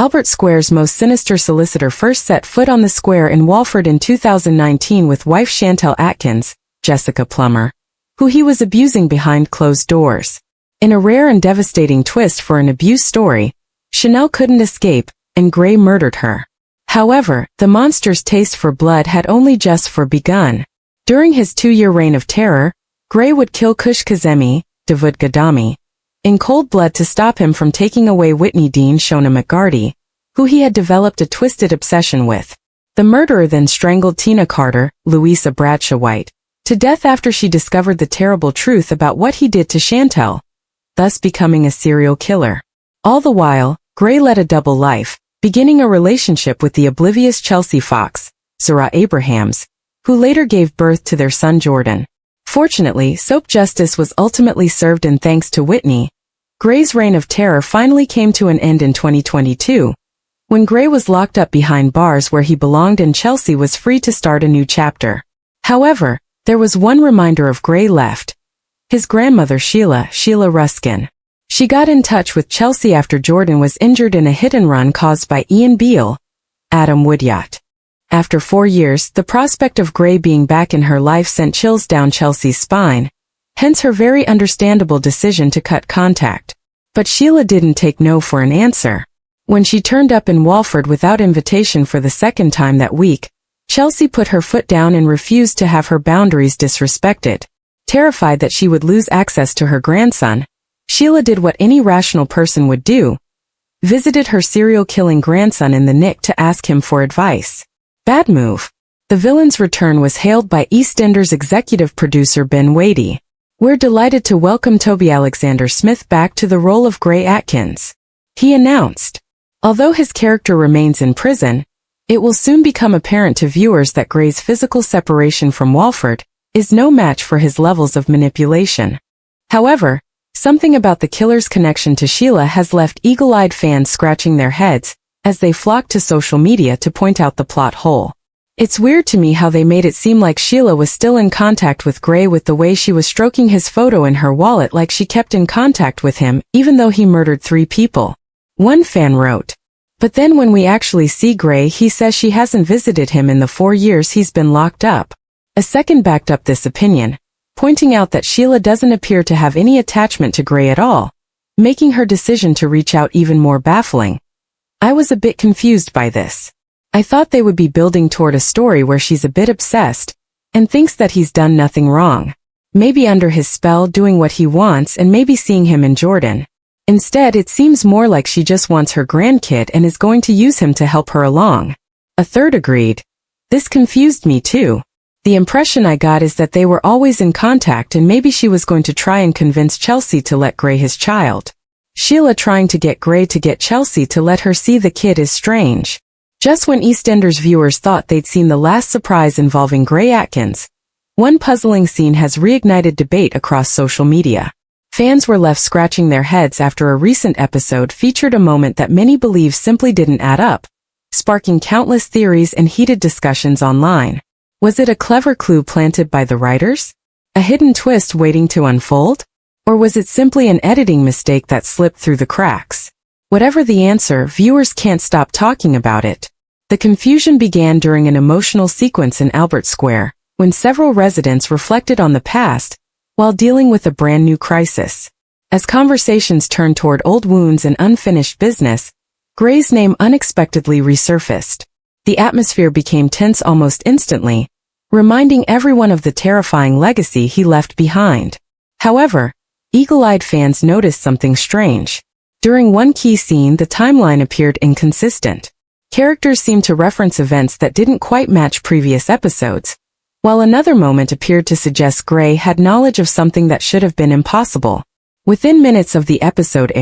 Albert Square's most sinister solicitor first set foot on the square in Walford in 2019 with wife Chantel Atkins, Jessica Plummer, who he was abusing behind closed doors. In a rare and devastating twist for an abuse story, Chanel couldn't escape, and Gray murdered her. However, the monster's taste for blood had only just begun. During his 2-year reign of terror, Gray would kill Kush Kazemi, Davud Gadami, in cold blood to stop him from taking away Whitney Dean Shona McGarty, who he had developed a twisted obsession with. The murderer then strangled Tina Carter, Louisa Bradshaw White, to death after she discovered the terrible truth about what he did to Chantel, thus becoming a serial killer. All the while, Gray led a double life, beginning a relationship with the oblivious Chelsea Fox, Sarah Abrahams, who later gave birth to their son Jordan. Fortunately, soap justice was ultimately served, and thanks to Whitney, Gray's reign of terror finally came to an end in 2022, when Gray was locked up behind bars where he belonged and Chelsea was free to start a new chapter. However, there was one reminder of Gray left: his grandmother Sheila Ruskin. She got in touch with Chelsea after Jordan was injured in a hit-and-run caused by Ian Beale, Adam Woodyard. After 4 years, the prospect of Gray being back in her life sent chills down Chelsea's spine, hence her very understandable decision to cut contact. But Sheila didn't take no for an answer. When she turned up in Walford without invitation for the second time that week, Chelsea put her foot down and refused to have her boundaries disrespected. Terrified that she would lose access to her grandson, Sheila did what any rational person would do: visited her serial-killing grandson in the NIC to ask him for advice. Bad move. The villain's return was hailed by EastEnders executive producer Ben Wadey. "We're delighted to welcome Toby Alexander Smith back to the role of Gray Atkins," he announced. Although his character remains in prison, it will soon become apparent to viewers that Gray's physical separation from Walford is no match for his levels of manipulation. However, something about the killer's connection to Sheila has left eagle-eyed fans scratching their heads as they flock to social media to point out the plot hole. It's weird to me how they made it seem like Sheila was still in contact with Gray, with the way she was stroking his photo in her wallet like she kept in contact with him even though he murdered 3 people. One fan wrote, "But then when we actually see Gray, he says she hasn't visited him in the 4 years he's been locked up." A second backed up this opinion, pointing out that Sheila doesn't appear to have any attachment to Gray at all, making her decision to reach out even more baffling. I was a bit confused by this. I thought they would be building toward a story where she's a bit obsessed and thinks that he's done nothing wrong, maybe under his spell doing what he wants and maybe seeing him in Jordan. Instead, it seems more like she just wants her grandkid and is going to use him to help her along. A third agreed. This confused me too. The impression I got is that they were always in contact and maybe she was going to try and convince Chelsea to let Gray his child. Sheila trying to get Gray to get Chelsea to let her see the kid is strange. Just when EastEnders viewers thought they'd seen the last surprise involving Gray Atkins, one puzzling scene has reignited debate across social media. Fans were left scratching their heads after a recent episode featured a moment that many believe simply didn't add up, sparking countless theories and heated discussions online. Was it a clever clue planted by the writers? A hidden twist waiting to unfold? Or was it simply an editing mistake that slipped through the cracks? Whatever the answer, viewers can't stop talking about it. The confusion began during an emotional sequence in Albert Square, when several residents reflected on the past while dealing with a brand new crisis. As conversations turned toward old wounds and unfinished business, Gray's name unexpectedly resurfaced. The atmosphere became tense almost instantly, reminding everyone of the terrifying legacy he left behind. However, eagle-eyed fans noticed something strange. During one key scene, the timeline appeared inconsistent. Characters seemed to reference events that didn't quite match previous episodes, while another moment appeared to suggest Gray had knowledge of something that should have been impossible. Within minutes of the episode airing,